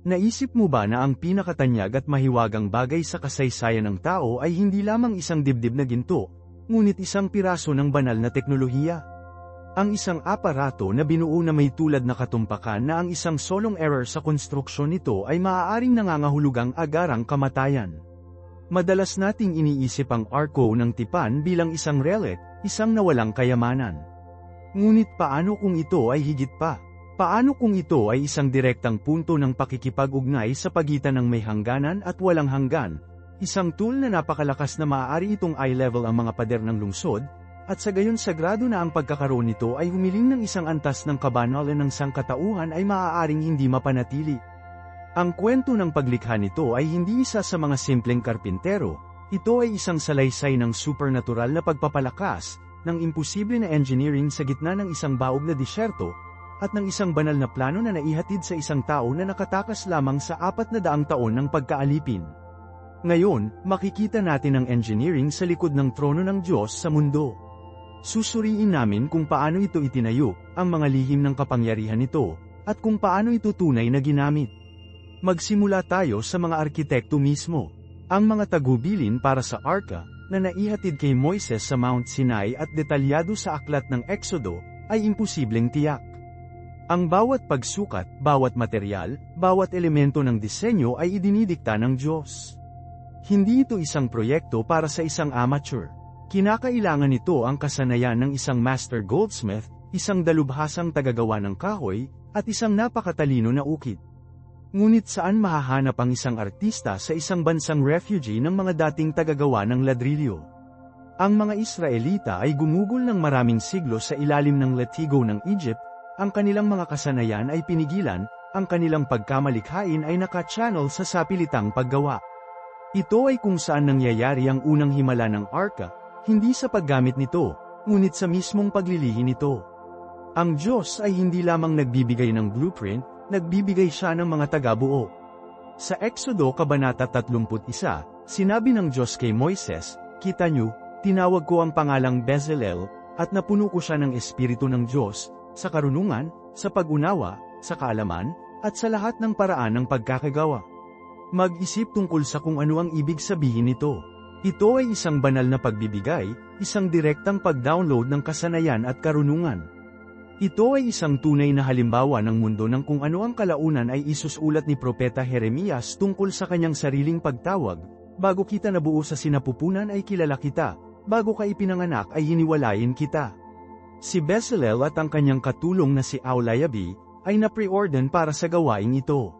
Naisip mo ba na ang pinakatanyag at mahiwagang bagay sa kasaysayan ng tao ay hindi lamang isang dibdib na ginto, ngunit isang piraso ng banal na teknolohiya? Ang isang aparato na binuo na may tulad na katumpakan na ang isang solong error sa konstruksyon nito ay maaaring nangangahulugang agarang kamatayan. Madalas nating iniisip ang Arko ng Tipan bilang isang relic, isang nawalang kayamanan. Ngunit paano kung ito ay higit pa? Paano kung ito ay isang direktang punto ng pakikipag-ugnay sa pagitan ng may hangganan at walang hanggan, isang tool na napakalakas na maaari itong i-level ang mga pader ng lungsod, at sa gayon sagrado na ang pagkakaroon nito ay humiling ng isang antas ng kabanalan ng sangkatauhan ay maaaring hindi mapanatili. Ang kwento ng paglikha nito ay hindi isa sa mga simpleng karpintero, ito ay isang salaysay ng supernatural na pagpapalakas, ng imposible na engineering sa gitna ng isang baog na disyerto, at ng isang banal na plano na naihatid sa isang tao na nakatakas lamang sa 400 taon ng pagkaalipin. Ngayon, makikita natin ang engineering sa likod ng trono ng Diyos sa mundo. Susuriin namin kung paano ito itinayo, ang mga lihim ng kapangyarihan nito, at kung paano ito tunay na ginamit. Magsimula tayo sa mga arkitekto mismo. Ang mga tagubilin para sa Arka, na naihatid kay Moises sa Mount Sinai at detalyado sa aklat ng Exodo, ay imposibleng tiyak. Ang bawat pagsukat, bawat material, bawat elemento ng disenyo ay idinidikta ng Diyos. Hindi ito isang proyekto para sa isang amateur. Kinakailangan nito ang kasanayan ng isang master goldsmith, isang dalubhasang tagagawa ng kahoy, at isang napakatalino na ukit. Ngunit saan mahahanap ang isang artista sa isang bansang refugee ng mga dating tagagawa ng ladrilyo? Ang mga Israelita ay gumugol ng maraming siglo sa ilalim ng latigo ng Egypt, ang kanilang mga kasanayan ay pinigilan, ang kanilang pagkamalikhain ay naka-channel sa sapilitang paggawa. Ito ay kung saan nangyayari ang unang himala ng Arka, hindi sa paggamit nito, ngunit sa mismong paglilihi nito. Ang Diyos ay hindi lamang nagbibigay ng blueprint, nagbibigay siya ng mga taga-buo. Sa Exodo Kabanata 31, sinabi ng Diyos kay Moises, "Kita niyo, tinawag ko ang pangalang Bezalel, at napuno ko siya ng Espiritu ng Diyos, sa karunungan, sa pag-unawa, sa kaalaman, at sa lahat ng paraan ng pagkakagawa." Mag-isip tungkol sa kung ano ang ibig sabihin nito. Ito ay isang banal na pagbibigay, isang direktang pag-download ng kasanayan at karunungan. Ito ay isang tunay na halimbawa ng mundo ng kung ano ang kalaunan ay isusulat ni Propeta Jeremias tungkol sa kanyang sariling pagtawag, "Bago kita nabuo sa sinapupunan ay kilala kita, bago ka ipinanganak ay hiniwalayin kita." Si Bezalel at ang kanyang katulong na si Aholiabi, ay na-preorden para sa gawaing ito.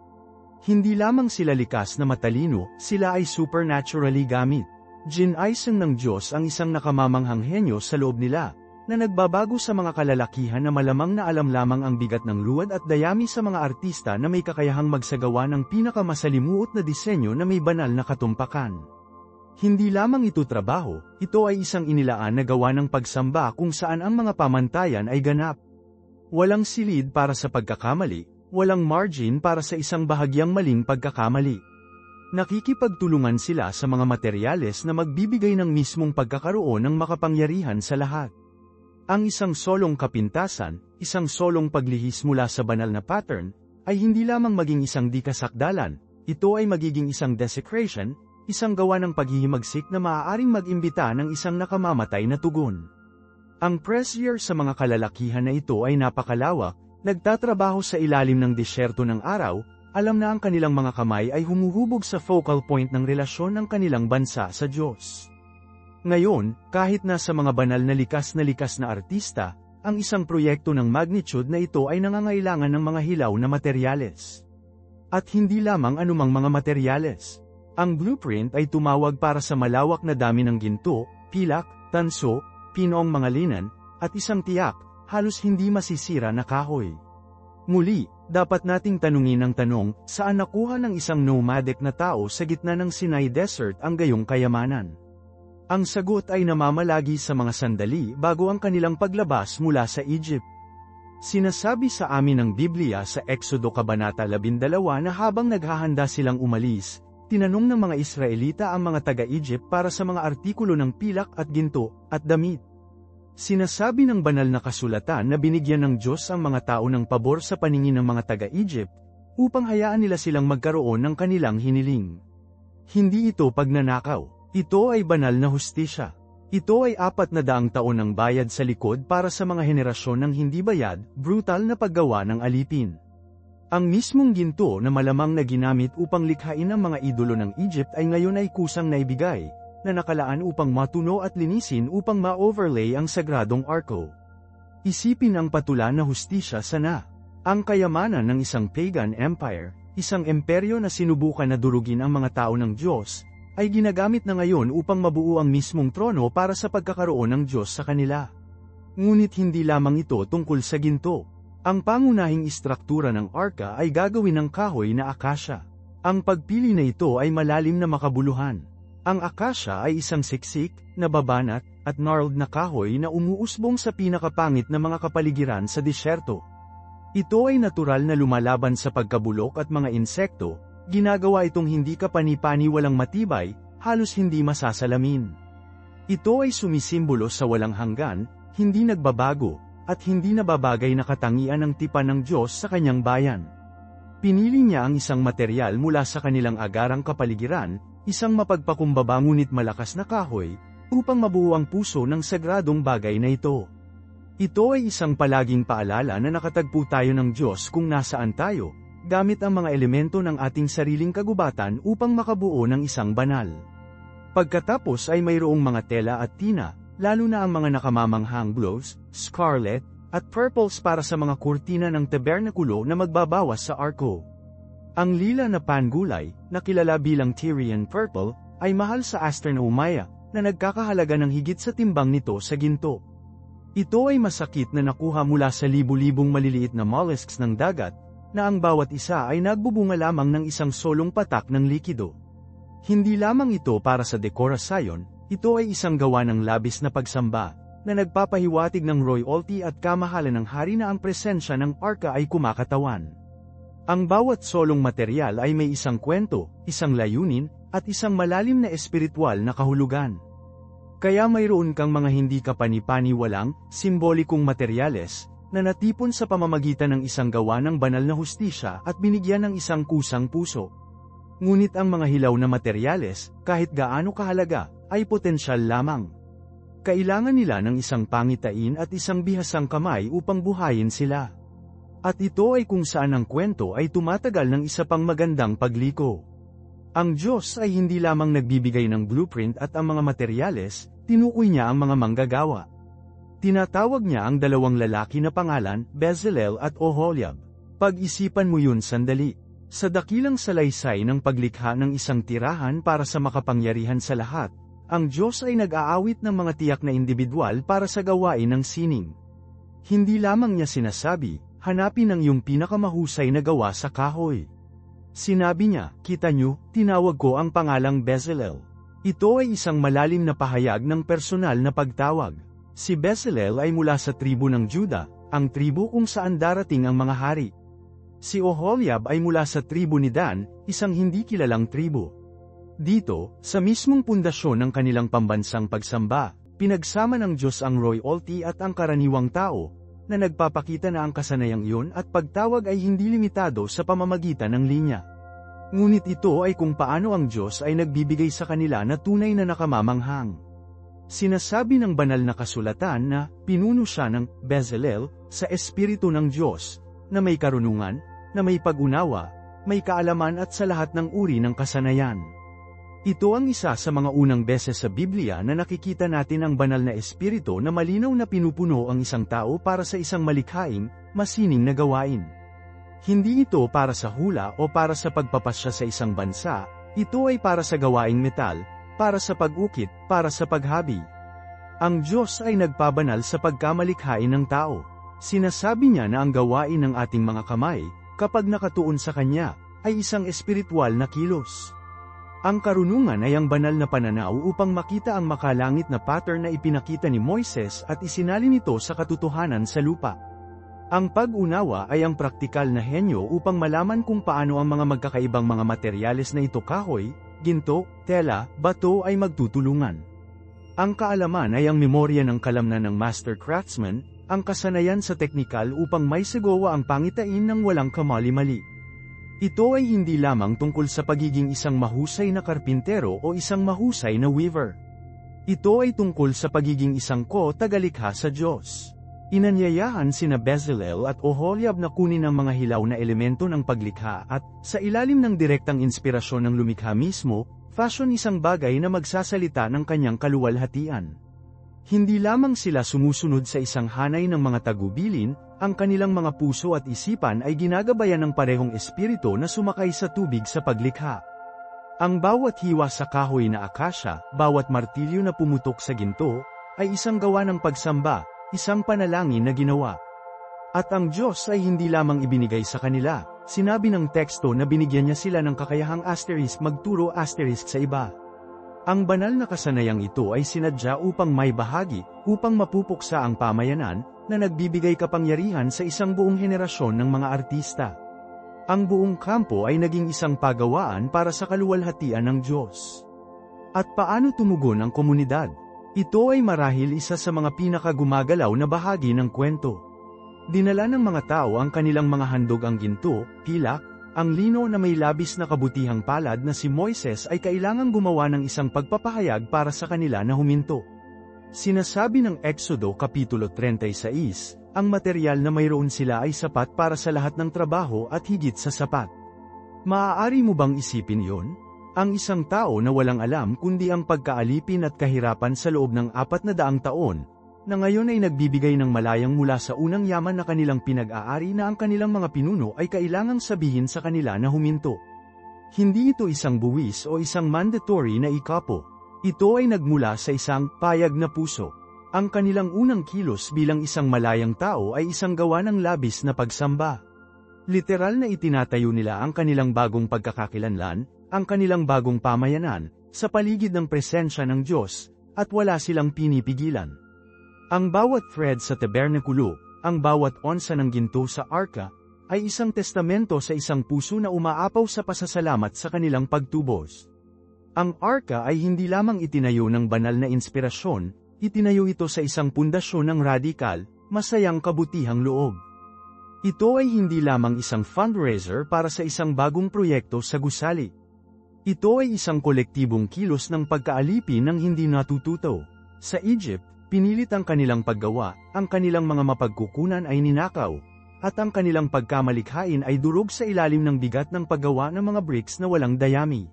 Hindi lamang sila likas na matalino, sila ay supernaturally gamit. Ginaisang ng Diyos ang isang nakamamanghang henyo sa loob nila, na nagbabago sa mga kalalakihan na malamang na alam lamang ang bigat ng luwad at dayami sa mga artista na may kakayahang magsagawa ng pinakamasalimuot na disenyo na may banal na katumpakan. Hindi lamang ito trabaho, ito ay isang inilaan na gawa ng pagsamba kung saan ang mga pamantayan ay ganap. Walang silid para sa pagkakamali, walang margin para sa isang bahagyang maling pagkakamali. Nakikipagtulungan sila sa mga materyales na magbibigay ng mismong pagkakaroon ng makapangyarihan sa lahat. Ang isang solong kapintasan, isang solong paglihis mula sa banal na pattern, ay hindi lamang maging isang di kasakdalan, ito ay magiging isang desecration, isang gawa ng paghihimagsik na maaaring mag-imbita ng isang nakamamatay na tugon. Ang pressure sa mga kalalakihan na ito ay napakalawak, nagtatrabaho sa ilalim ng disyerto ng araw, alam na ang kanilang mga kamay ay humuhubog sa focal point ng relasyon ng kanilang bansa sa Diyos. Ngayon, kahit na sa mga banal na likas na artista, ang isang proyekto ng magnitude na ito ay nangangailangan ng mga hilaw na materyales. At hindi lamang anumang mga materyales. Ang blueprint ay tumawag para sa malawak na dami ng ginto, pilak, tanso, pinoong mga linan, at isang tiyak, halos hindi masisira na kahoy. Muli, dapat nating tanungin ang tanong, saan nakuha ng isang nomadic na tao sa gitna ng Sinai Desert ang gayong kayamanan? Ang sagot ay namamalagi sa mga sandali bago ang kanilang paglabas mula sa Egypt. Sinasabi sa amin ng Biblia sa Exodo Kabanata 12 na habang naghahanda silang umalis, tinanong ng mga Israelita ang mga taga-Egypt para sa mga artikulo ng pilak at ginto, at damit. Sinasabi ng banal na kasulatan na binigyan ng Diyos ang mga tao ng pabor sa paningin ng mga taga-Egypt, upang hayaan nila silang magkaroon ng kanilang hiniling. Hindi ito pagnanakaw. Ito ay banal na hustisya. Ito ay 400 taon ng bayad sa likod para sa mga henerasyon ng hindi bayad, brutal na paggawa ng alipin. Ang mismong ginto na malamang na ginamit upang likhain ang mga idolo ng Egypt ay ngayon ay kusang naibigay, na nakalaan upang matuno at linisin upang ma-overlay ang sagradong arko. Isipin ang patulan na hustisya sana. Ang kayamanan ng isang pagan empire, isang imperyo na sinubukan na durugin ang mga tao ng Diyos, ay ginagamit na ngayon upang mabuo ang mismong trono para sa pagkakaroon ng Diyos sa kanila. Ngunit hindi lamang ito tungkol sa ginto. Ang pangunahing istruktura ng arka ay gagawin ng kahoy na akasya. Ang pagpili na ito ay malalim na makabuluhan. Ang akasya ay isang siksik, nababanat, at gnarled na kahoy na umuusbong sa pinakapangit na mga kapaligiran sa disyerto. Ito ay natural na lumalaban sa pagkabulok at mga insekto. Ginagawa itong hindi kapani-pani walang matibay, halos hindi masasalamin. Ito ay sumisimbolo sa walang hanggan, hindi nagbabago, at hindi nababagay na katangian ng tipan ng Diyos sa kanyang bayan. Pinili niya ang isang materyal mula sa kanilang agarang kapaligiran, isang mapagpakumbaba ngunit malakas na kahoy, upang mabuo ang puso ng sagradong bagay na ito. Ito ay isang palaging paalala na nakatagpo tayo ng Diyos kung nasaan tayo, gamit ang mga elemento ng ating sariling kagubatan upang makabuo ng isang banal. Pagkatapos ay mayroong mga tela at tina, lalo na ang mga nakamamanghang blues, scarlet, at purples para sa mga kurtina ng tabernakulo na magbabawas sa arko. Ang lila na pangulay, na kilala bilang Tyrian purple, ay mahal sa Astronomia, na nagkakahalaga ng higit sa timbang nito sa ginto. Ito ay masakit na nakuha mula sa libu-libong maliliit na mollusks ng dagat, na ang bawat isa ay nagbubunga lamang ng isang solong patak ng likido. Hindi lamang ito para sa dekorasyon, ito ay isang gawa ng labis na pagsamba, na nagpapahiwatig ng royalty at kamahalan ng hari na ang presensya ng arka ay kumakatawan. Ang bawat solong material ay may isang kwento, isang layunin, at isang malalim na espiritual na kahulugan. Kaya mayroon kang mga hindi kapani-paniwalang, simbolikong materyales, na natipon sa pamamagitan ng isang gawa ng banal na hustisya at binigyan ng isang kusang puso. Ngunit ang mga hilaw na materyales, kahit gaano kahalaga, ay potensyal lamang. Kailangan nila ng isang pangitain at isang bihasang kamay upang buhayin sila. At ito ay kung saan ang kwento ay tumatagal ng isa pang magandang pagliko. Ang Diyos ay hindi lamang nagbibigay ng blueprint at ang mga materyales, tinukoy niya ang mga manggagawa. Tinatawag niya ang dalawang lalaki na pangalan, Bezalel at Oholiab. Pag-isipan mo yun sandali. Sa dakilang salaysay ng paglikha ng isang tirahan para sa makapangyarihan sa lahat, ang Diyos ay nag-aawit ng mga tiyak na individual para sa gawain ng sining. Hindi lamang niya sinasabi, hanapin ang iyong pinakamahusay na gawa sa kahoy. Sinabi niya, kita niyo, tinawag ko ang pangalang Bezalel. Ito ay isang malalim na pahayag ng personal na pagtawag. Si Bezalel ay mula sa tribo ng Juda, ang tribo kung saan darating ang mga hari. Si Oholiab ay mula sa tribo ni Dan, isang hindi kilalang tribo. Dito, sa mismong pundasyon ng kanilang pambansang pagsamba, pinagsama ng Diyos ang royalty at ang karaniwang tao, na nagpapakita na ang kasanayang iyon at pagtawag ay hindi limitado sa pamamagitan ng linya. Ngunit ito ay kung paano ang Diyos ay nagbibigay sa kanila na tunay na nakamamanghang. Sinasabi ng banal na kasulatan na, pinuno siya ng Bezalel, sa Espiritu ng Diyos, na may karunungan, na may pag-unawa, may kaalaman at sa lahat ng uri ng kasanayan. Ito ang isa sa mga unang beses sa Biblia na nakikita natin ang banal na Espiritu na malinaw na pinupuno ang isang tao para sa isang malikhaing, masining na gawain. Hindi ito para sa hula o para sa pagpapasya sa isang bansa, ito ay para sa gawaing metal, para sa pag-ukit, para sa paghabi. Ang Diyos ay nagpabanal sa pagkamalikhain ng tao. Sinasabi niya na ang gawain ng ating mga kamay, kapag nakatuon sa Kanya, ay isang espiritual na kilos. Ang karunungan ay ang banal na pananaw upang makita ang makalangit na pattern na ipinakita ni Moises at isinalin ito sa katotohanan sa lupa. Ang pag-unawa ay ang praktikal na henyo upang malaman kung paano ang mga magkakaibang mga materyales na ito kahoy, ginto, tela, bato ay magtutulungan. Ang kaalaman ay ang memorya ng kalamnan ng master craftsman, ang kasanayan sa teknikal upang may sagawa ang pangitain ng walang kamali-mali. Ito ay hindi lamang tungkol sa pagiging isang mahusay na karpintero o isang mahusay na weaver. Ito ay tungkol sa pagiging isang tagalikha sa Diyos. Inanyayahan sina Bezalel at Oholiab na kunin ang mga hilaw na elemento ng paglikha at, sa ilalim ng direktang inspirasyon ng lumikha mismo, fashion isang bagay na magsasalita ng kanyang kaluwalhatian. Hindi lamang sila sumusunod sa isang hanay ng mga tagubilin, ang kanilang mga puso at isipan ay ginagabayan ng parehong espiritu na sumakay sa tubig sa paglikha. Ang bawat hiwa sa kahoy na akasya, bawat martilyo na pumutok sa ginto, ay isang gawa ng pagsamba, isang panalangin na ginawa. At ang Diyos ay hindi lamang ibinigay sa kanila, sinabi ng teksto na binigyan niya sila ng kakayahang magturo sa iba. Ang banal na kasanayang ito ay sinadya upang may bahagi, upang mapupuksa ang pamayanan, na nagbibigay kapangyarihan sa isang buong henerasyon ng mga artista. Ang buong kampo ay naging isang pagawaan para sa kaluwalhatian ng Diyos. At paano tumugon ang komunidad? Ito ay marahil isa sa mga pinakagumagalaw na bahagi ng kwento. Dinala ng mga tao ang kanilang mga handog ang ginto, pilak, ang lino na may labis na kabutihang palad na si Moises ay kailangang gumawa ng isang pagpapahayag para sa kanila na huminto. Sinasabi ng Exodo Kapitulo 36, ang materyal na mayroon sila ay sapat para sa lahat ng trabaho at higit sa sapat. Maaari mo bang isipin yon? Ang isang tao na walang alam kundi ang pagkaalipin at kahirapan sa loob ng 400 taon, na ngayon ay nagbibigay ng malayang mula sa unang yaman na kanilang pinag-aari na ang kanilang mga pinuno ay kailangang sabihin sa kanila na huminto. Hindi ito isang buwis o isang mandatory na ikapo. Ito ay nagmula sa isang payag na puso. Ang kanilang unang kilos bilang isang malayang tao ay isang gawa ng labis na pagsamba. Literal na itinatayo nila ang kanilang bagong pagkakakilanlan, ang kanilang bagong pamayanan, sa paligid ng presensya ng Diyos, at wala silang pinipigilan. Ang bawat thread sa tabernakulo, ang bawat onsa ng ginto sa arka, ay isang testamento sa isang puso na umaapaw sa pasasalamat sa kanilang pagtubos. Ang arka ay hindi lamang itinayo ng banal na inspirasyon, itinayo ito sa isang pundasyon ng radikal, masayang kabutihang loob. Ito ay hindi lamang isang fundraiser para sa isang bagong proyekto sa gusali. Ito ay isang kolektibong kilos ng pagkaalipin ng hindi natututo. Sa Egypt, pinilit ang kanilang paggawa, ang kanilang mga mapagkukunan ay ninakaw, at ang kanilang pagkamalikhain ay durog sa ilalim ng bigat ng paggawa ng mga bricks na walang dayami.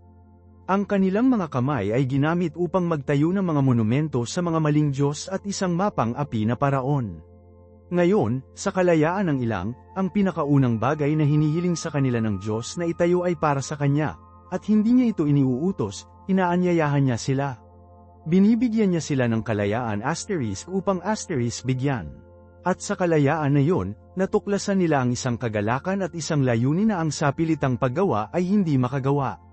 Ang kanilang mga kamay ay ginamit upang magtayo ng mga monumento sa mga maling Diyos at isang mapang api na paraon. Ngayon, sa kalayaan ng ilang, ang pinakaunang bagay na hinihiling sa kanila ng Diyos na itayo ay para sa Kanya, at hindi niya ito iniuutos, inaanyayahan niya sila. Binibigyan niya sila ng kalayaan upang bigyan. At sa kalayaan na yon, natuklasan nila ang isang kagalakan at isang layunin na ang sapilitang paggawa ay hindi makagawa.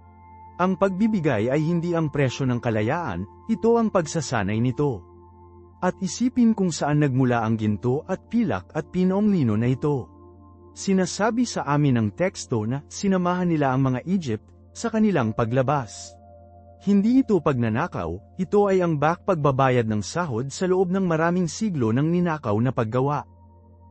Ang pagbibigay ay hindi ang presyo ng kalayaan, ito ang pagsasanay nito. At isipin kung saan nagmula ang ginto at pilak at pinong lino na ito. Sinasabi sa amin ng teksto na sinamahan nila ang mga Egypt sa kanilang paglabas. Hindi ito pagnanakaw, ito ay ang pagbabayad ng sahod sa loob ng maraming siglo ng ninakaw na paggawa.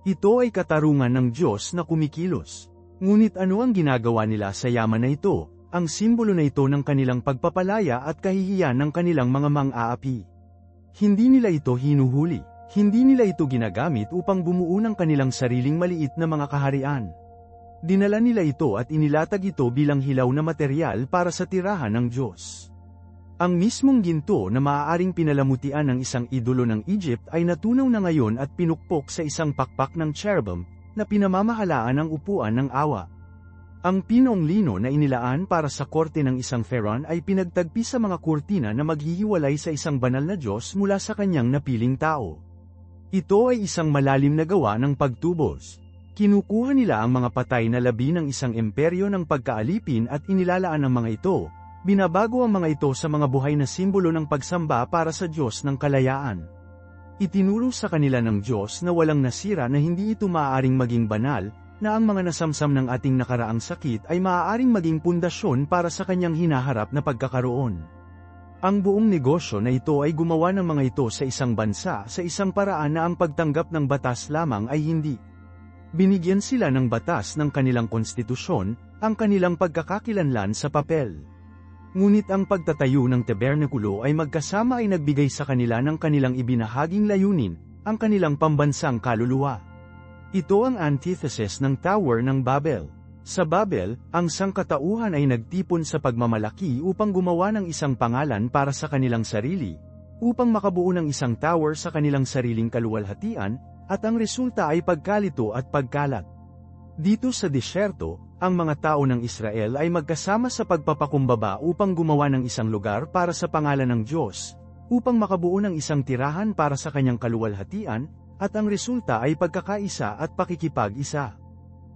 Ito ay katarungan ng Diyos na kumikilos. Ngunit ano ang ginagawa nila sa yaman na ito, ang simbolo na ito ng kanilang pagpapalaya at kahihiyan ng kanilang mga mang-aapi. Hindi nila ito hinuhuli, hindi nila ito ginagamit upang bumuo ng kanilang sariling maliit na mga kaharian. Dinala nila ito at inilatag ito bilang hilaw na materyal para sa tirahan ng Diyos. Ang mismong ginto na maaaring pinalamutian ng isang idolo ng Egypt ay natunaw na ngayon at pinukpok sa isang pakpak ng cherubim, na pinamamahalaan ang upuan ng awa. Ang pinong lino na inilaan para sa korte ng isang pharaoh ay pinagtagpi sa mga kurtina na maghihiwalay sa isang banal na Diyos mula sa kanyang napiling tao. Ito ay isang malalim na gawa ng pagtubos. Kinukuha nila ang mga patay na labi ng isang imperyo ng pagkaalipin at inilalaan ang mga ito, binabago ang mga ito sa mga buhay na simbolo ng pagsamba para sa Diyos ng kalayaan. Itinuro sa kanila ng Diyos na walang nasira na hindi ito maaaring maging banal, na ang mga nasamsam ng ating nakaraang sakit ay maaaring maging pundasyon para sa kanyang hinaharap na pagkakaroon. Ang buong negosyo na ito ay gumawa ng mga ito sa isang bansa sa isang paraan na ang pagtanggap ng batas lamang ay hindi. Binigyan sila ng batas ng kanilang konstitusyon, ang kanilang pagkakakilanlan sa papel. Ngunit ang pagtatayo ng tabernakulo ay magkasama ay nagbigay sa kanila ng kanilang ibinahaging layunin, ang kanilang pambansang kaluluwa. Ito ang antithesis ng Tower ng Babel. Sa Babel, ang sangkatauhan ay nagtipon sa pagmamalaki upang gumawa ng isang pangalan para sa kanilang sarili, upang makabuo ng isang tower sa kanilang sariling kaluwalhatian, at ang resulta ay pagkalito at pagkalat. Dito sa disyerto, ang mga tao ng Israel ay magkasama sa pagpapakumbaba upang gumawa ng isang lugar para sa pangalan ng Diyos, upang makabuo ng isang tirahan para sa kanyang kaluwalhatian, at ang resulta ay pagkakaisa at pakikipag-isa.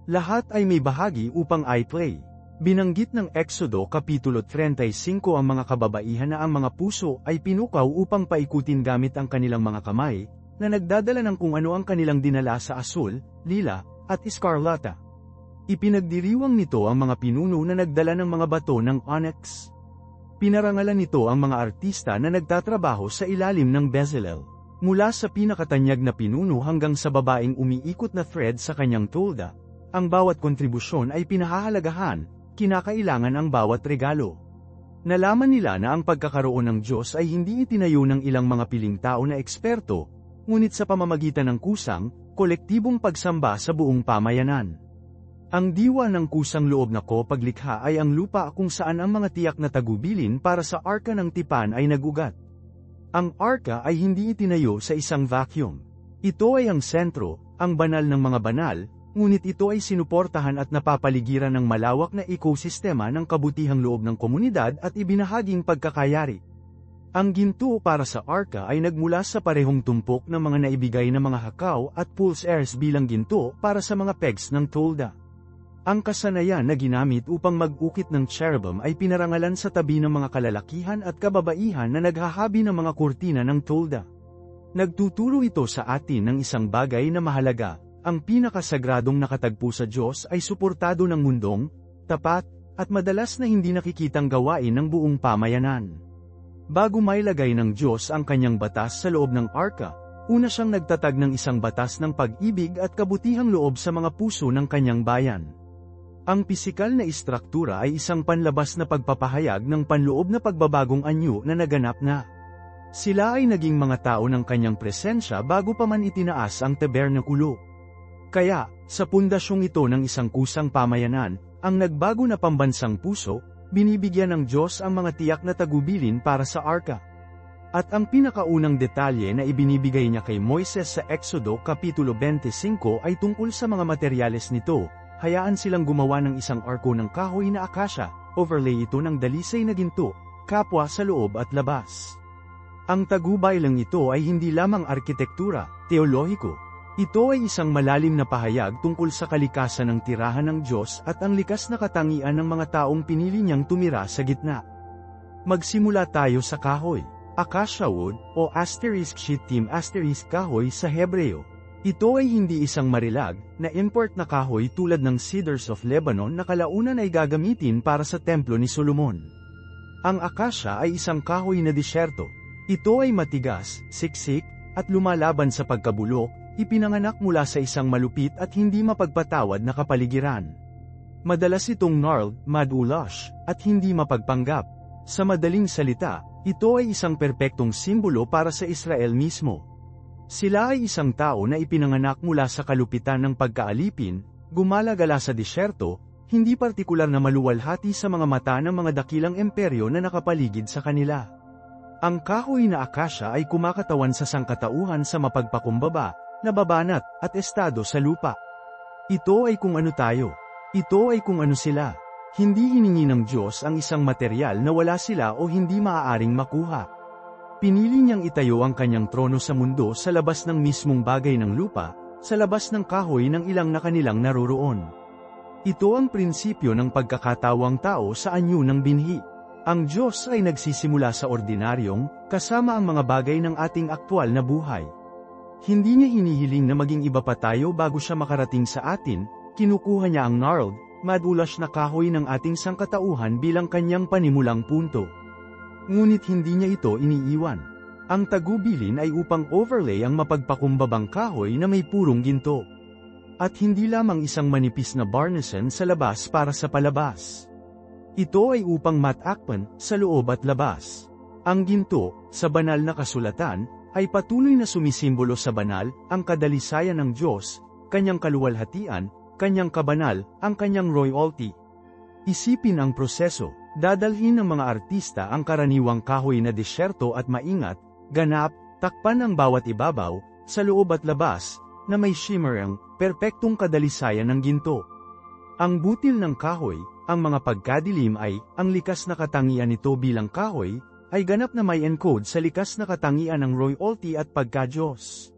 Lahat ay may bahagi upang i-play. Binanggit ng Exodo Kapitulo 35 ang mga kababaihan na ang mga puso ay pinukaw upang paikutin gamit ang kanilang mga kamay, na nagdadala ng kung ano ang kanilang dinala sa asul, lila, at iskarlata. Ipinagdiriwang nito ang mga pinuno na nagdala ng mga bato ng onyx. Pinarangalan nito ang mga artista na nagtatrabaho sa ilalim ng Bezalel. Mula sa pinakatanyag na pinuno hanggang sa babaeng umiikot na thread sa kanyang tolda, ang bawat kontribusyon ay pinahahalagahan, kinakailangan ang bawat regalo. Nalaman nila na ang pagkakaroon ng Diyos ay hindi itinayo ng ilang mga piling tao na eksperto, ngunit sa pamamagitan ng kusang, kolektibong pagsamba sa buong pamayanan. Ang diwa ng kusang loob na paglikha ay ang lupa kung saan ang mga tiyak na tagubilin para sa arka ng tipan ay nagugat. Ang arka ay hindi itinayo sa isang vacuum. Ito ay ang sentro, ang banal ng mga banal, ngunit ito ay sinuportahan at napapaligiran ng malawak na ekosistema ng kabutihang loob ng komunidad at ibinahaging pagkakayari. Ang ginto para sa arka ay nagmula sa parehong tumpok ng mga naibigay na mga hakaw at pulse airs bilang ginto para sa mga pegs ng tolda. Ang kasanayan na ginamit upang mag-ukit ng cherubim ay pinarangalan sa tabi ng mga kalalakihan at kababaihan na naghahabi ng mga kurtina ng tolda. Nagtuturo ito sa atin ng isang bagay na mahalaga, ang pinakasagradong nakatagpo sa Diyos ay suportado ng mundong, tapat, at madalas na hindi nakikitang gawain ng buong pamayanan. Bago mailagay ng Diyos ang kanyang batas sa loob ng arka, una siyang nagtatag ng isang batas ng pag-ibig at kabutihang loob sa mga puso ng kanyang bayan. Ang pisikal na istruktura ay isang panlabas na pagpapahayag ng panloob na pagbabagong anyo na naganap na. Sila ay naging mga tao ng kanyang presensya bago pa man itinaas ang tabernakulo. Kaya, sa pundasyong ito ng isang kusang pamayanan, ang nagbago na pambansang puso, binibigyan ng Diyos ang mga tiyak na tagubilin para sa arka. At ang pinakaunang detalye na ibinibigay niya kay Moises sa Exodo Kapitulo 25 ay tungkol sa mga materyales nito. Hayaan silang gumawa ng isang arko ng kahoy na akasya, overlay ito ng dalisay na ginto, kapwa sa loob at labas. Ang tagubay lang ito ay hindi lamang arkitektura, teolohiko. Ito ay isang malalim na pahayag tungkol sa kalikasan ng tirahan ng Diyos at ang likas na katangian ng mga taong pinili niyang tumira sa gitna. Magsimula tayo sa kahoy. Acacia wood, o *shittim* kahoy sa Hebreo. Ito ay hindi isang marilag, na import na kahoy tulad ng cedars of Lebanon na kalaunan ay gagamitin para sa templo ni Solomon. Ang acacia ay isang kahoy na disyerto. Ito ay matigas, siksik, at lumalaban sa pagkabulok, ipinanganak mula sa isang malupit at hindi mapagpatawad na kapaligiran. Madalas itong gnarled, mad-ulash, at hindi mapagpanggap. Sa madaling salita, ito ay isang perpektong simbolo para sa Israel mismo. Sila ay isang tao na ipinanganak mula sa kalupitan ng pagkaalipin, gumalagala sa disyerto, hindi partikular na maluwalhati sa mga mata ng mga dakilang imperyo na nakapaligid sa kanila. Ang kahoy na akasya ay kumakatawan sa sangkatauhan sa mapagpakumbaba, nababanat, at estado sa lupa. Ito ay kung ano tayo. Ito ay kung ano sila. Hindi hiningi ng Diyos ang isang materyal na wala sila o hindi maaaring makuha. Pinili niyang itayo ang kanyang trono sa mundo sa labas ng mismong bagay ng lupa, sa labas ng kahoy ng ilang na kanilang naroroon. Ito ang prinsipyo ng pagkakatawang tao sa anyo ng binhi. Ang Diyos ay nagsisimula sa ordinaryong, kasama ang mga bagay ng ating aktwal na buhay. Hindi niya hinihiling na maging iba pa tayo bago siya makarating sa atin, kinukuha niya ang gnarled, mad-ulash na kahoy ng ating sangkatauhan bilang kanyang panimulang punto. Ngunit hindi niya ito iniiwan. Ang tagubilin ay upang overlay ang mapagpakumbabang kahoy na may purong ginto. At hindi lamang isang manipis na barnisan sa labas para sa palabas. Ito ay upang matakpan sa loob at labas. Ang ginto, sa banal na kasulatan, ay patuloy na sumisimbolo sa banal, ang kadalisayan ng Diyos, kanyang kaluwalhatian, kanyang kabanal, ang kanyang royalty. Isipin ang proseso, dadalhin ng mga artista ang karaniwang kahoy na disyerto at maingat, ganap, takpan ang bawat ibabaw, sa loob at labas, na may shimmerang, perpektong kadalisayan ng ginto. Ang butil ng kahoy, ang mga pagkadilim ay, ang likas na katangian nito bilang kahoy, ay ganap na may encode sa likas na katangian ng royalty at pagka-Diyos.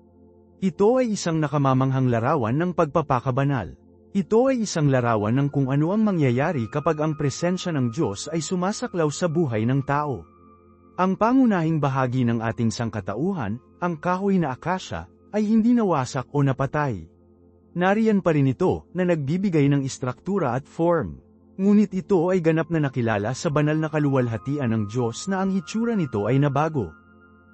Ito ay isang nakamamanghang larawan ng pagpapakabanal. Ito ay isang larawan ng kung ano ang mangyayari kapag ang presensya ng Diyos ay sumasaklaw sa buhay ng tao. Ang pangunahing bahagi ng ating sangkatauhan, ang kahoy na akasya, ay hindi nawasak o napatay. Nariyan pa rin ito, na nagbibigay ng istruktura at form. Ngunit ito ay ganap na nakilala sa banal na kaluwalhatian ng Diyos na ang hitsura nito ay nabago.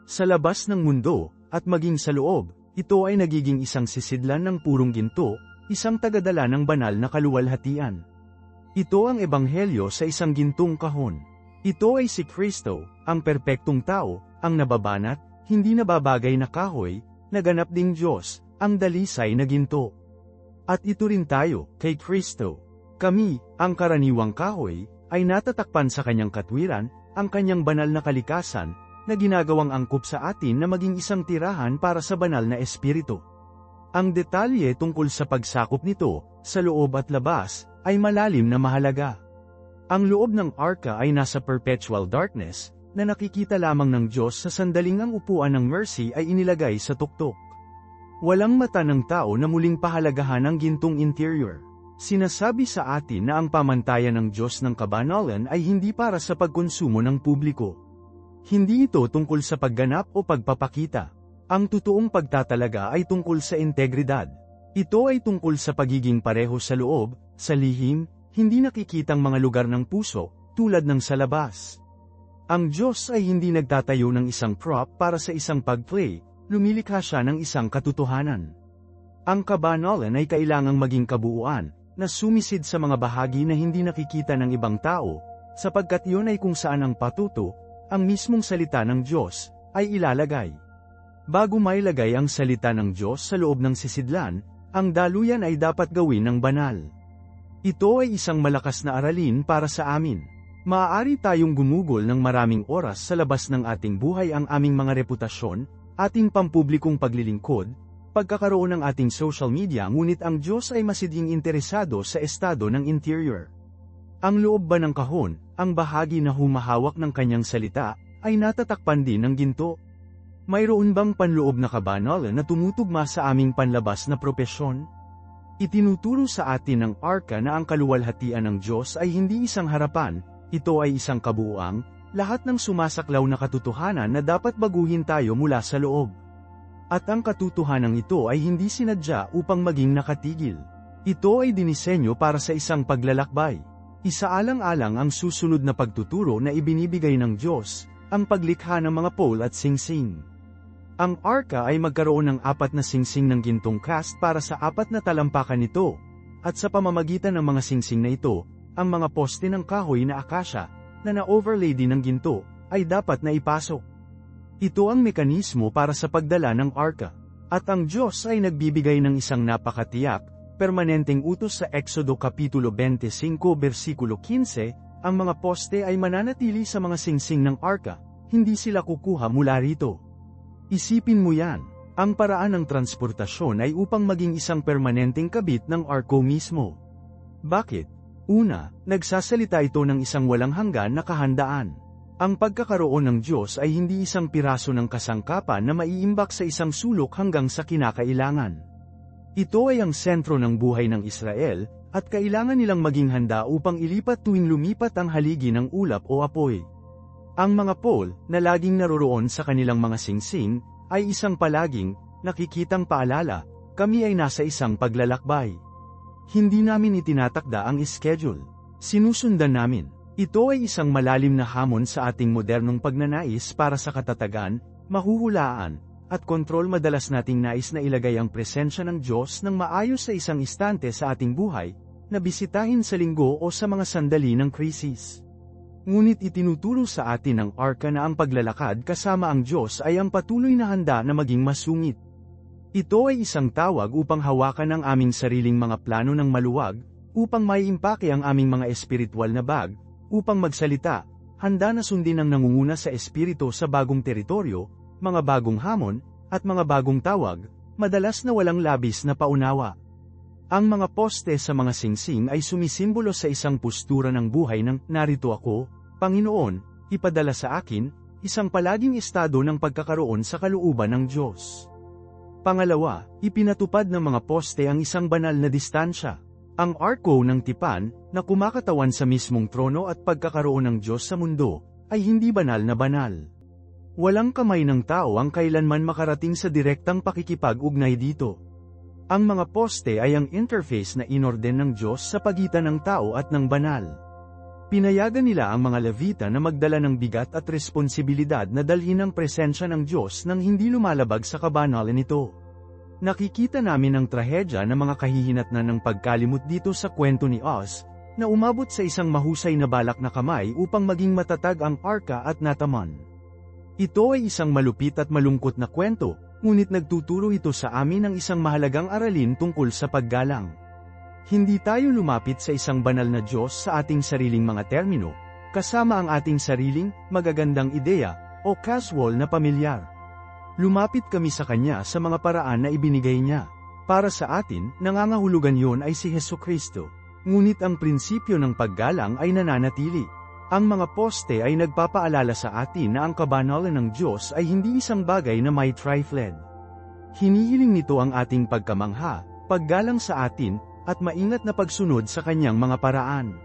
Sa labas ng mundo, at maging sa loob, ito ay nagiging isang sisidlan ng purong ginto, isang tagadala ng banal na kaluwalhatian. Ito ang ebanghelyo sa isang gintong kahon. Ito ay si Kristo, ang perpektong tao, ang nababanat, hindi nababagay na kahoy, naganap ding Diyos, ang dalisay na ginto. At ito rin tayo, kay Kristo. Kami, ang karaniwang kahoy, ay natatakpan sa kanyang katwiran, ang kanyang banal na kalikasan, na ginagawang angkop sa atin na maging isang tirahan para sa banal na espiritu. Ang detalye tungkol sa pagsakop nito, sa loob at labas, ay malalim na mahalaga. Ang loob ng arka ay nasa perpetual darkness, na nakikita lamang ng Diyos sa sandaling ang upuan ng mercy ay inilagay sa tuktok. Walang mata ng tao na muling pahalagahan ang gintong interior. Sinasabi sa atin na ang pamantayan ng Diyos ng kabanalan ay hindi para sa pagkonsumo ng publiko. Hindi ito tungkol sa pagganap o pagpapakita. Ang totoong pagtatalaga ay tungkol sa integridad. Ito ay tungkol sa pagiging pareho sa loob, sa lihim, hindi nakikitang mga lugar ng puso, tulad ng sa labas. Ang Diyos ay hindi nagtatayo ng isang prop para sa isang pagplay, lumilikha siya ng isang katotohanan. Ang kabanalan ay kailangang maging kabuuan, na sumisid sa mga bahagi na hindi nakikita ng ibang tao, sapagkat iyon ay kung saan ang patuto, ang mismong salita ng Diyos, ay ilalagay. Bago mailagay ang salita ng Diyos sa loob ng sisidlan, ang daluyan ay dapat gawin ng banal. Ito ay isang malakas na aralin para sa amin. Maaari tayong gumugol ng maraming oras sa labas ng ating buhay ang aming mga reputasyon, ating pampublikong paglilingkod, pagkakaroon ng ating social media ngunit ang Diyos ay masiding interesado sa estado ng interior. Ang loob ba ng kahon, ang bahagi na humahawak ng kanyang salita, ay natatakpan din ng ginto? Mayroon bang panloob na kabanalan na tumutugma sa aming panlabas na propesyon? Itinuturo sa atin ng arka na ang kaluwalhatian ng Diyos ay hindi isang harapan, ito ay isang kabuuang, lahat ng sumasaklaw na katotohanan na dapat baguhin tayo mula sa loob. At ang katotohanan ito ay hindi sinadya upang maging nakatigil. Ito ay dinisenyo para sa isang paglalakbay. Isaalang-alang ang susunod na pagtuturo na ibinibigay ng Diyos, ang paglikha ng mga pole at singsing. Ang arka ay magkaroon ng 4 na singsing ng gintong cast para sa 4 na talampakan nito, at sa pamamagitan ng mga singsing na ito, ang mga poste ng kahoy na akasya, na na-overlay din ng ginto, ay dapat na ipasok. Ito ang mekanismo para sa pagdala ng arka. At ang Diyos ay nagbibigay ng isang napakatiyak, permanenteng utos sa Exodo Kapitulo 25 versikulo 15, ang mga poste ay mananatili sa mga singsing ng arka, hindi sila kukuha mula rito. Isipin mo yan, ang paraan ng transportasyon ay upang maging isang permanenteng kabit ng arko mismo. Bakit? Una, nagsasalita ito ng isang walang hanggan na kahandaan. Ang pagkakaroon ng Diyos ay hindi isang piraso ng kasangkapan na maiimbak sa isang sulok hanggang sa kinakailangan. Ito ay ang sentro ng buhay ng Israel, at kailangan nilang maging handa upang ilipat tuwing lumipat ang haligi ng ulap o apoy. Ang mga pole, na laging naroroon sa kanilang mga singsing, ay isang palaging, nakikitang paalala, kami ay nasa isang paglalakbay. Hindi namin itinatakda ang schedule. Sinusundan namin. Ito ay isang malalim na hamon sa ating modernong pagnanais para sa katatagan, mahuhulaan, at kontrol. Madalas nating nais na ilagay ang presensya ng Diyos ng maayos sa isang istante sa ating buhay, na bisitahin sa linggo o sa mga sandali ng krisis. Ngunit itinuturo sa atin ng Arka na ang paglalakad kasama ang Diyos ay ang patuloy na handa na maging masungit. Ito ay isang tawag upang hawakan ang aming sariling mga plano ng maluwag, upang maiimpake ang aming mga espiritual na bag, upang magsalita, handa na sundin ang nangunguna sa espiritu sa bagong teritoryo, mga bagong hamon, at mga bagong tawag, madalas na walang labis na paunawa. Ang mga poste sa mga singsing ay sumisimbolo sa isang postura ng buhay ng, narito ako, Panginoon, ipadala sa akin, isang palaging estado ng pagkakaroon sa kalooban ng Diyos. Pangalawa, ipinatupad ng mga poste ang isang banal na distansya. Ang arko ng tipan, na kumakatawan sa mismong trono at pagkakaroon ng Diyos sa mundo, ay hindi banal na banal. Walang kamay ng tao ang kailanman makarating sa direktang pakikipag-ugnay dito. Ang mga poste ay ang interface na inorden ng Diyos sa pagitan ng tao at ng banal. Pinayagan nila ang mga Levita na magdala ng bigat at responsibilidad na dalhin ang presensya ng Diyos nang hindi lumalabag sa kabanalan nito. Nakikita namin ang trahedya ng mga kahihinatnan ng pagkalimot dito sa kwento ni Oz, na umabot sa isang mahusay na balak na kamay upang maging matatag ang Arka at Nataman. Ito ay isang malupit at malungkot na kwento, ngunit nagtuturo ito sa amin ng isang mahalagang aralin tungkol sa paggalang. Hindi tayo lumapit sa isang banal na Diyos sa ating sariling mga termino, kasama ang ating sariling, magagandang ideya, o casual na pamilyar. Lumapit kami sa Kanya sa mga paraan na ibinigay Niya. Para sa atin, nangangahulugan yon ay si Hesukristo. Ngunit ang prinsipyo ng paggalang ay nananatili. Ang mga poste ay nagpapaalala sa atin na ang kabanalan ng Diyos ay hindi isang bagay na may trifled. Hinihiling nito ang ating pagkamangha, paggalang sa atin, at maingat na pagsunod sa Kanyang mga paraan.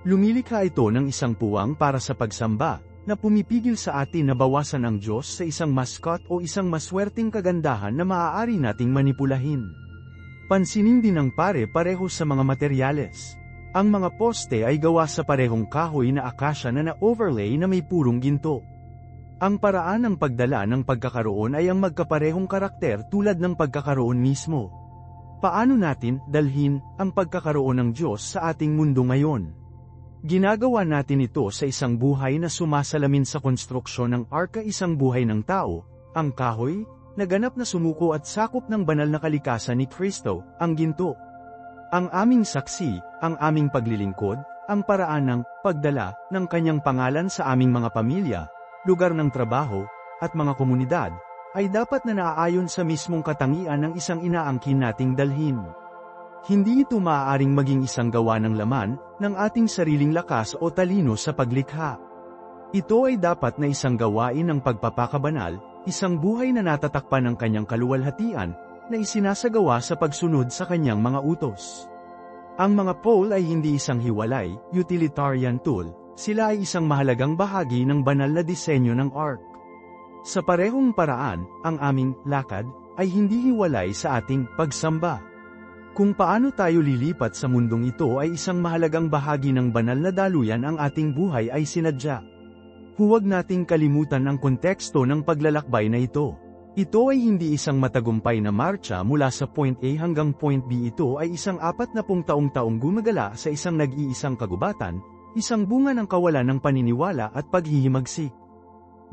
Lumilikha ito ng isang puwang para sa pagsamba, na pumipigil sa atin na bawasan ang Diyos sa isang mascot o isang maswerteng kagandahan na maaari nating manipulahin. Pansinin din ng pare-pareho sa mga materyales. Ang mga poste ay gawa sa parehong kahoy na akasya na na-overlay na may purong ginto. Ang paraan ng pagdala ng pagkakaroon ay ang magkaparehong karakter tulad ng pagkakaroon mismo. Paano natin dalhin ang pagkakaroon ng Diyos sa ating mundo ngayon? Ginagawa natin ito sa isang buhay na sumasalamin sa konstruksyon ng Arka, isang buhay ng tao, ang kahoy, na ganap na sumuko at sakop ng banal na kalikasan ni Kristo, ang ginto. Ang aming saksi, ang aming paglilingkod, ang paraan ng pagdala ng Kanyang pangalan sa aming mga pamilya, lugar ng trabaho, at mga komunidad, ay dapat na naaayon sa mismong katangian ng isang inaangkin nating dalhin. Hindi ito maaaring maging isang gawa ng laman, ng ating sariling lakas o talino sa paglikha. Ito ay dapat na isang gawain ng pagpapakabanal, isang buhay na natatakpan ng Kanyang kaluwalhatian, na isinasagawa sa pagsunod sa Kanyang mga utos. Ang mga pole ay hindi isang hiwalay, utilitarian tool, sila ay isang mahalagang bahagi ng banal na disenyo ng Ark. Sa parehong paraan, ang aming lakad ay hindi hiwalay sa ating pagsamba. Kung paano tayo lilipat sa mundong ito ay isang mahalagang bahagi ng banal na daluyan, ang ating buhay ay sinadya. Huwag nating kalimutan ang konteksto ng paglalakbay na ito. Ito ay hindi isang matagumpay na marcha mula sa point A hanggang point B. Ito ay isang 40 taong gumagala sa isang nag-iisang kagubatan, isang bunga ng kawalan ng paniniwala at paghihimagsik.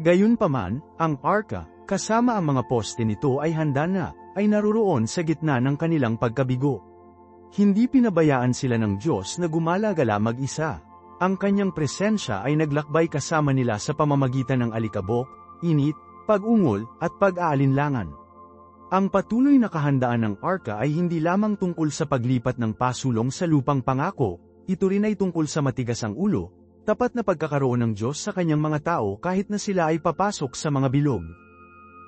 Gayunpaman, ang Arka, kasama ang mga poste nito ay handa na, ay naruroon sa gitna ng kanilang pagkabigo. Hindi pinabayaan sila ng Diyos na gumala-gala mag-isa. Ang Kanyang presensya ay naglakbay kasama nila sa pamamagitan ng alikabok, init, pag-ungol, at pag-aalinlangan. Ang patuloy na kahandaan ng Arka ay hindi lamang tungkol sa paglipat ng pasulong sa lupang pangako, ito rin ay tungkol sa matigas ang ulo, tapat na pagkakaroon ng Diyos sa Kanyang mga tao kahit na sila ay papasok sa mga bilog.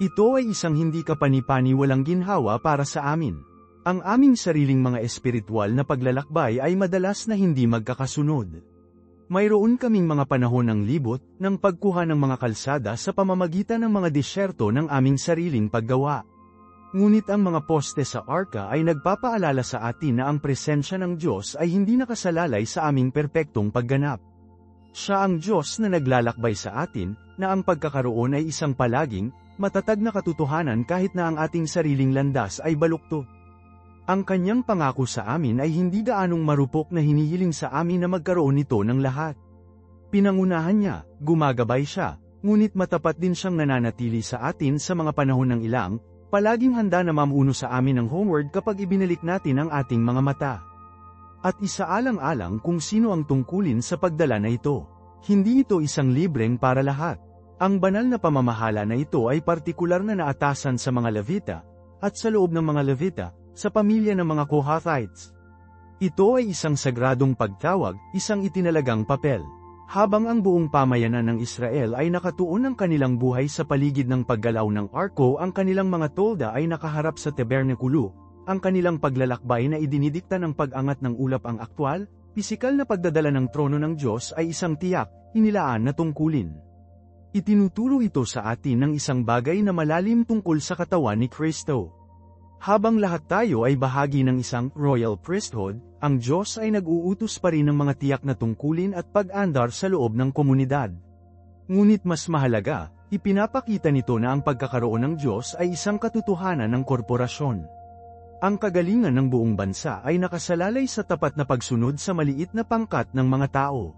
Ito ay isang hindi kapani-pani walang ginhawa para sa amin. Ang aming sariling mga espiritual na paglalakbay ay madalas na hindi magkakasunod. Mayroon kaming mga panahon ng libot, ng pagkuha ng mga kalsada sa pamamagitan ng mga disyerto ng aming sariling paggawa. Ngunit ang mga poste sa Arka ay nagpapaalala sa atin na ang presensya ng Diyos ay hindi nakasalalay sa aming perpektong pagganap. Siya ang Diyos na naglalakbay sa atin, na ang pagkakaroon ay isang palaging, matatag na katotohanan kahit na ang ating sariling landas ay baluktot. Ang kanyang pangako sa amin ay hindi gaanong marupok na hinihiling sa amin na magkaroon nito ng lahat. Pinangunahan niya, gumagabay siya, ngunit matapat din siyang nananatili sa atin sa mga panahon ng ilang, palaging handa na mamuno sa amin ng homeward kapag ibinalik natin ang ating mga mata. At isaalang-alang kung sino ang tungkulin sa pagdala na ito. Hindi ito isang libreng para lahat. Ang banal na pamamahala na ito ay partikular na naatasan sa mga Levita, at sa loob ng mga Levita, sa pamilya ng mga Kohathites. Ito ay isang sagradong pagtawag, isang itinalagang papel. Habang ang buong pamayanan ng Israel ay nakatuon ng kanilang buhay sa paligid ng paggalaw ng arko, ang kanilang mga tolda ay nakaharap sa tabernakulo, ang kanilang paglalakbay na idinidikta ng pag-angat ng ulap ang aktwal, pisikal na pagdadala ng trono ng Diyos ay isang tiyak, inilaan na tungkulin. Itinuturo ito sa atin ng isang bagay na malalim tungkol sa katawan ni Kristo. Habang lahat tayo ay bahagi ng isang royal priesthood, ang Diyos ay nag-uutos pa rin ng mga tiyak na tungkulin at pag-andar sa loob ng komunidad. Ngunit mas mahalaga, ipinapakita nito na ang pagkakaroon ng Diyos ay isang katotohanan ng korporasyon. Ang kagalingan ng buong bansa ay nakasalalay sa tapat na pagsunod sa maliit na pangkat ng mga tao.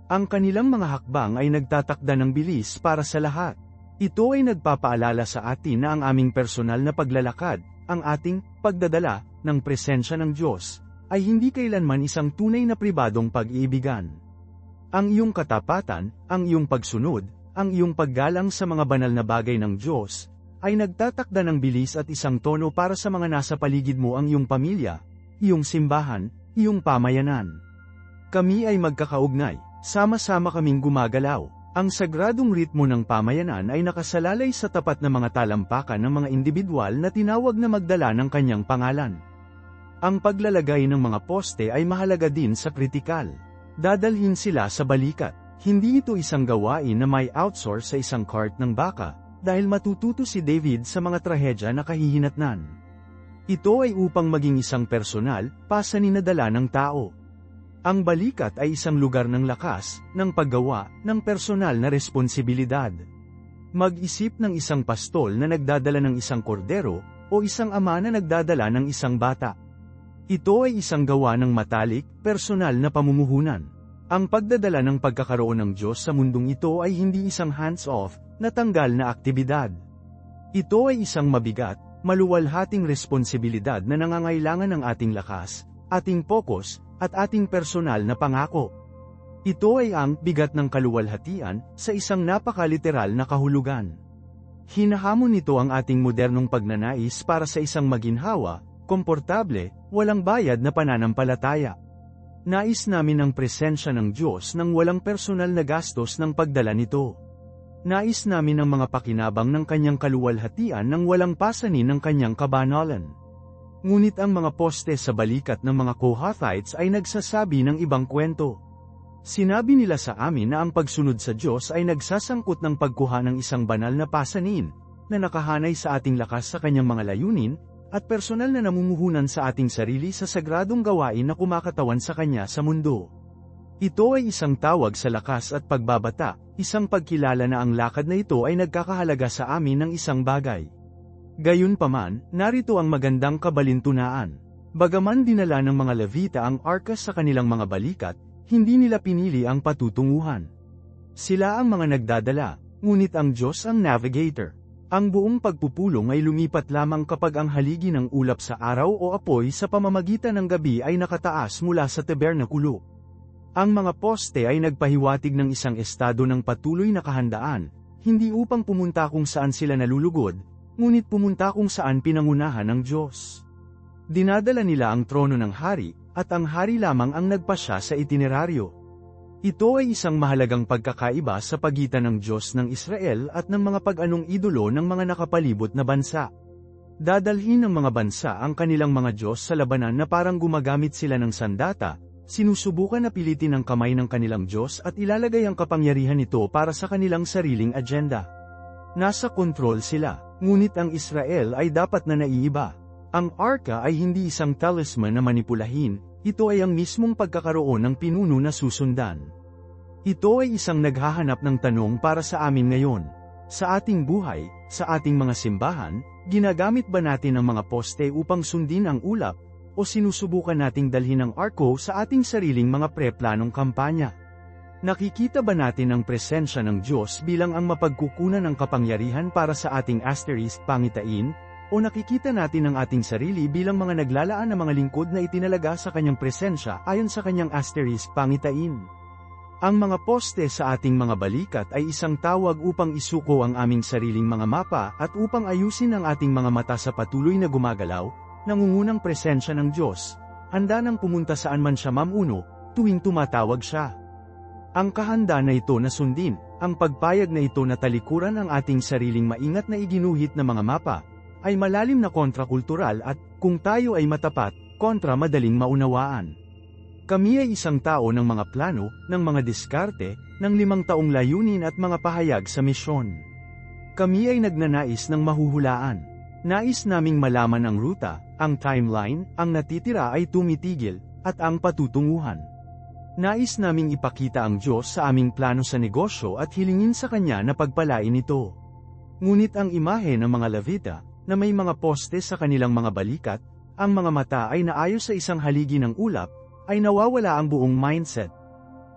Ang kanilang mga hakbang ay nagtatakda ng bilis para sa lahat. Ito ay nagpapaalala sa atin na ang aming personal na paglalakad, ang ating pagdadala ng presensya ng Diyos, ay hindi kailanman isang tunay na pribadong pag-iibigan. Ang iyong katapatan, ang iyong pagsunod, ang iyong paggalang sa mga banal na bagay ng Diyos, ay nagtatakda ng bilis at isang tono para sa mga nasa paligid mo, ang iyong pamilya, iyong simbahan, iyong pamayanan. Kami ay magkakaugnay, sama-sama kaming gumagalaw. Ang sagradong ritmo ng pamayanan ay nakasalalay sa tapat na mga talampakan ng mga individual na tinawag na magdala ng kanyang pangalan. Ang paglalagay ng mga poste ay mahalaga din sa kritikal. Dadalhin sila sa balikat. Hindi ito isang gawain na may outsource sa isang cart ng baka, dahil matututo si David sa mga trahedya na kahihinatnan. Ito ay upang maging isang personal, pasaninadala ng tao. Ang balikat ay isang lugar ng lakas, ng paggawa, ng personal na responsibilidad. Mag-isip ng isang pastol na nagdadala ng isang kordero, o isang ama na nagdadala ng isang bata. Ito ay isang gawa ng matalik, personal na pamumuhunan. Ang pagdadala ng pagkakaroon ng Diyos sa mundong ito ay hindi isang hands-off, natanggal na aktibidad. Ito ay isang mabigat, maluwalhating responsibilidad na nangangailangan ng ating lakas, ating pokus, at ating personal na pangako. Ito ay ang bigat ng kaluwalhatian sa isang napakaliteral na kahulugan. Hinahamon nito ang ating modernong pagnanais para sa isang maginhawa, komportable, walang bayad na pananampalataya. Nais namin ang presensya ng Diyos nang walang personal na gastos ng pagdala nito. Nais namin ang mga pakinabang ng kanyang kaluwalhatian nang walang pasanin ng kanyang kabanalan. Ngunit ang mga poste sa balikat ng mga Kohathites ay nagsasabi ng ibang kwento. Sinabi nila sa amin na ang pagsunod sa Diyos ay nagsasangkot ng pagkuha ng isang banal na pasanin, na nakahanay sa ating lakas sa kanyang mga layunin, at personal na namumuhunan sa ating sarili sa sagradong gawain na kumakatawan sa kanya sa mundo. Ito ay isang tawag sa lakas at pagbabata, isang pagkilala na ang lakad na ito ay nagkakahalaga sa amin ng isang bagay. Gayunpaman, narito ang magandang kabalintunaan. Bagaman dinala ng mga Levita ang arka sa kanilang mga balikat, hindi nila pinili ang patutunguhan. Sila ang mga nagdadala, ngunit ang Diyos ang navigator. Ang buong pagpupulong ay lumipat lamang kapag ang haligi ng ulap sa araw o apoy sa pamamagitan ng gabi ay nakataas mula sa tabernakulo. Ang mga poste ay nagpahiwatig ng isang estado ng patuloy na kahandaan, hindi upang pumunta kung saan sila nalulugod, ngunit pumunta kung saan pinangunahan ng Diyos. Dinadala nila ang trono ng hari, at ang hari lamang ang nagpasya sa itineraryo. Ito ay isang mahalagang pagkakaiba sa pagitan ng Diyos ng Israel at ng mga pag-anong idolo ng mga nakapalibot na bansa. Dadalhin ng mga bansa ang kanilang mga Diyos sa labanan na parang gumagamit sila ng sandata, sinusubukan na pilitin ang kamay ng kanilang Diyos at ilalagay ang kapangyarihan nito para sa kanilang sariling agenda. Nasa kontrol sila, ngunit ang Israel ay dapat na naiiba. Ang arka ay hindi isang talisman na manipulahin, ito ay ang mismong pagkakaroon ng pinuno na susundan. Ito ay isang naghahanap ng tanong para sa amin ngayon. Sa ating buhay, sa ating mga simbahan, ginagamit ba natin ang mga poste upang sundin ang ulap, o sinusubukan nating dalhin ang arko sa ating sariling mga preplanong kampanya? Nakikita ba natin ang presensya ng Diyos bilang ang mapagkukunan ng kapangyarihan para sa ating asterisk pangitain, o nakikita natin ang ating sarili bilang mga naglalaan na mga lingkod na itinalaga sa kanyang presensya ayon sa kanyang asterisk pangitain? Ang mga poste sa ating mga balikat ay isang tawag upang isuko ang aming sariling mga mapa at upang ayusin ang ating mga mata sa patuloy na gumagalaw, nangungunang presensya ng Diyos, handa nang pumunta saan man siya mamuno, tuwing tumatawag siya. Ang kahanda na ito na sundin, ang pagpayag na ito na talikuran ang ating sariling maingat na iginuhit na mga mapa, ay malalim na kontrakultural at, kung tayo ay matapat, kontra madaling maunawaan. Kami ay isang tao ng mga plano, ng mga diskarte, ng 5 taong layunin at mga pahayag sa misyon. Kami ay nagnanais ng mahuhulaan. Nais naming malaman ang ruta, ang timeline, ang natitira ay tumitigil, at ang patutunguhan. Nais naming ipakita ang Diyos sa aming plano sa negosyo at hilingin sa Kanya na pagpalain ito. Ngunit ang imahe ng mga Levita, na may mga poste sa kanilang mga balikat, ang mga mata ay naayos sa isang haligi ng ulap, ay nawawala ang buong mindset.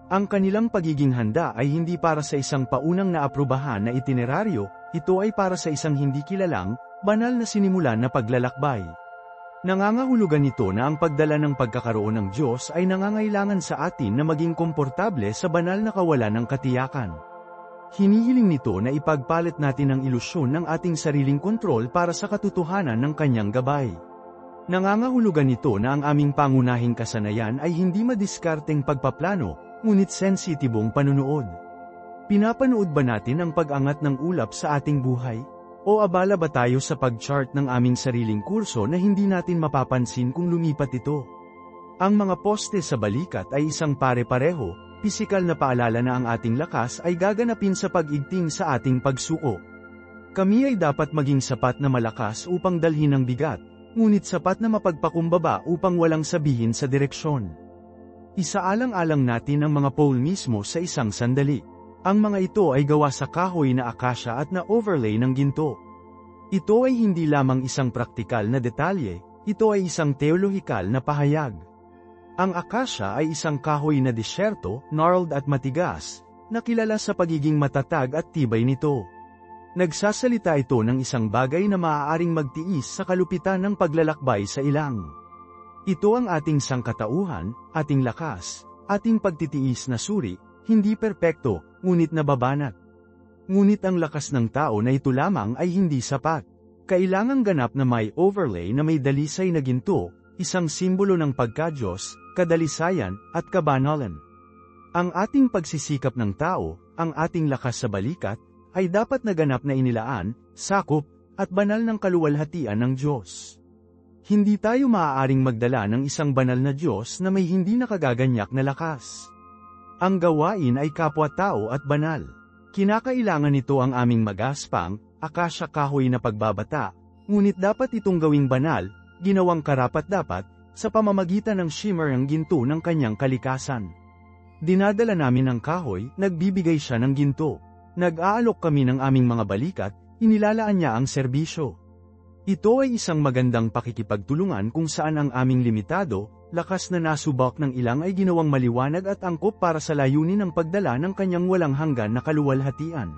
Ang kanilang pagiging handa ay hindi para sa isang paunang naaprubahan na itineraryo, ito ay para sa isang hindi kilalang, banal na sinimulan na paglalakbay. Nangangahulugan ito na ang pagdala ng pagkakaroon ng Diyos ay nangangailangan sa atin na maging komportable sa banal na kawalan ng katiyakan. Hinihiling nito na ipagpalit natin ang ilusyon ng ating sariling kontrol para sa katotohanan ng kanyang gabay. Nangangahulugan nito na ang aming pangunahing kasanayan ay hindi madiskarteng pagpaplano, ngunit sensitibong panunood. Pinapanood ba natin ang pag-angat ng ulap sa ating buhay? O abala ba tayo sa pag-chart ng aming sariling kurso na hindi natin mapapansin kung lumipat ito? Ang mga poste sa balikat ay isang pare-pareho, pisikal na paalala na ang ating lakas ay gaganapin sa pag-igting sa ating pagsuko. Kami ay dapat maging sapat na malakas upang dalhin ang bigat, ngunit sapat na mapagpakumbaba upang walang sabihin sa direksyon. Isaalang-alang natin ang mga pole mismo sa isang sandali. Ang mga ito ay gawa sa kahoy na akasya at na-overlay ng ginto. Ito ay hindi lamang isang praktikal na detalye, ito ay isang teolohikal na pahayag. Ang akasya ay isang kahoy na disyerto, gnarled at matigas, na kilala sa pagiging matatag at tibay nito. Nagsasalita ito ng isang bagay na maaaring magtiis sa kalupitan ng paglalakbay sa ilang. Ito ang ating sangkatauhan, ating lakas, ating pagtitiis na suri, hindi perpekto, ngunit nababanat. Ngunit ang lakas ng tao na ito lamang ay hindi sapat. Kailangang ganap na may overlay na may dalisay na ginto, isang simbolo ng pagka-Diyos, kadalisayan, at kabanalan. Ang ating pagsisikap ng tao, ang ating lakas sa balikat, ay dapat naganap na inilaan, sakop, at banal ng kaluwalhatian ng Diyos. Hindi tayo maaaring magdala ng isang banal na Diyos na may hindi nakagaganyak na lakas. Ang gawain ay kapwa-tao at banal. Kinakailangan nito ang aming magaspang, akasya kahoy na pagbabata, ngunit dapat itong gawing banal, ginawang karapat-dapat, sa pamamagitan ng shimmer ng ginto ng kanyang kalikasan. Dinadala namin ang kahoy, nagbibigay siya ng ginto. Nag-aalok kami ng aming mga balikat, inilalaan niya ang serbisyo. Ito ay isang magandang pakikipagtulungan kung saan ang aming limitado, lakas na nasubak ng ilang ay ginawang maliwanag at angkop para sa layunin ng pagdala ng kanyang walang hanggan na kaluwalhatian.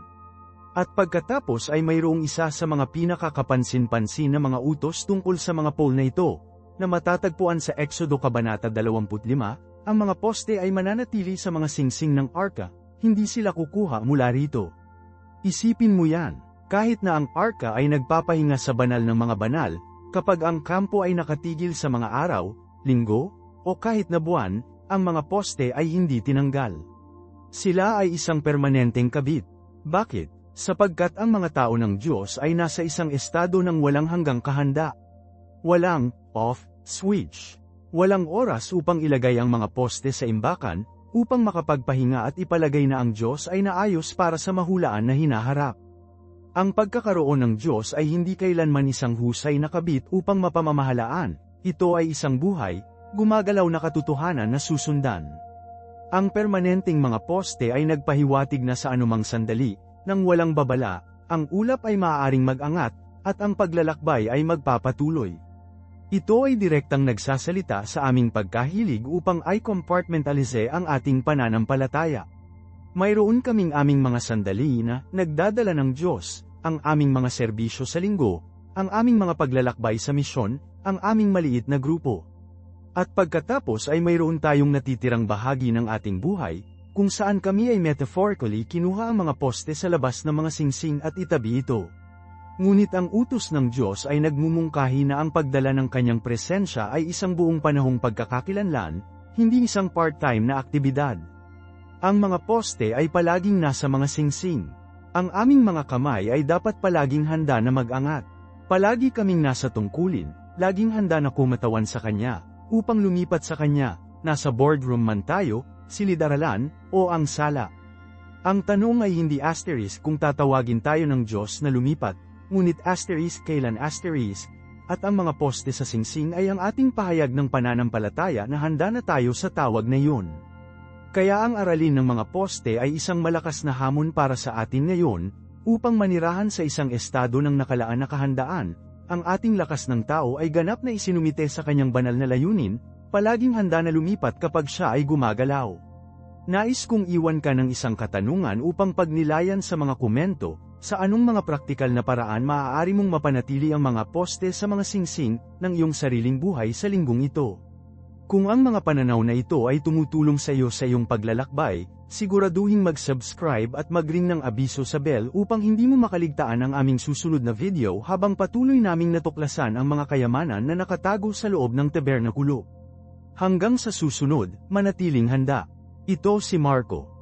At pagkatapos ay mayroong isa sa mga pinakakapansin-pansin na mga utos tungkol sa mga pole na ito, na matatagpuan sa Exodo Kabanata 25, ang mga poste ay mananatili sa mga singsing ng arka, hindi sila kukuha mula rito. Isipin mo yan, kahit na ang arka ay nagpapahinga sa banal ng mga banal, kapag ang kampo ay nakatigil sa mga araw, linggo, o kahit na buwan, ang mga poste ay hindi tinanggal. Sila ay isang permanenteng kabit. Bakit? Sapagkat ang mga tao ng Diyos ay nasa isang estado ng walang hanggang kahanda. Walang off switch. Walang oras upang ilagay ang mga poste sa imbakan, upang makapagpahinga at ipalagay na ang Diyos ay naayos para sa mahulaan na hinaharap. Ang pagkakaroon ng Diyos ay hindi kailanman isang husay na kabit upang mapamamahalaan, ito ay isang buhay, gumagalaw na katotohanan na susundan. Ang permanenteng mga poste ay nagpahiwatig na sa anumang sandali, nang walang babala, ang ulap ay maaaring mag-angat, at ang paglalakbay ay magpapatuloy. Ito ay direktang nagsasalita sa aming pagkahilig upang i-compartmentalize ang ating pananampalataya. Mayroon kaming aming mga sandali na nagdadala ng Diyos, ang aming mga serbisyo sa linggo, ang aming mga paglalakbay sa misyon, ang aming maliit na grupo. At pagkatapos ay mayroon tayong natitirang bahagi ng ating buhay, kung saan kami ay metaphorically kinuha ang mga poste sa labas ng mga singsing at itabi ito. Ngunit ang utos ng Diyos ay nagmumungkahi na ang pagdala ng kanyang presensya ay isang buong panahong pagkakakilanlan, hindi isang part-time na aktibidad. Ang mga poste ay palaging nasa mga singsing. Ang aming mga kamay ay dapat palaging handa na mag-angat. Palagi kaming nasa tungkulin, laging handa na kumatawan sa kanya, upang lumipat sa kanya, nasa boardroom man tayo, silid-aralan, o ang sala. Ang tanong ay hindi asterisk kung tatawagin tayo ng Diyos na lumipat, ngunit asterisk kailan asterisk, at ang mga poste sa singsing ay ang ating pahayag ng pananampalataya na handa na tayo sa tawag na iyon. Kaya ang aralin ng mga poste ay isang malakas na hamon para sa atin ngayon, upang manirahan sa isang estado ng nakalaan na kahandaan. Ang ating lakas ng tao ay ganap na isinumite sa kanyang banal na layunin, palaging handa na lumipat kapag siya ay gumagalaw. Nais kong iwan ka ng isang katanungan upang pagnilayan sa mga komento, sa anong mga praktikal na paraan maaari mong mapanatili ang mga poste sa mga singsing ng iyong sariling buhay sa linggong ito. Kung ang mga pananaw na ito ay tumutulong sa iyo sa iyong paglalakbay, siguraduhing mag-subscribe at mag-ring ng abiso sa bell upang hindi mo makaligtaan ang aming susunod na video habang patuloy naming natuklasan ang mga kayamanan na nakatago sa loob ng tabernakulo. Hanggang sa susunod, manatiling handa. Ito si Marco.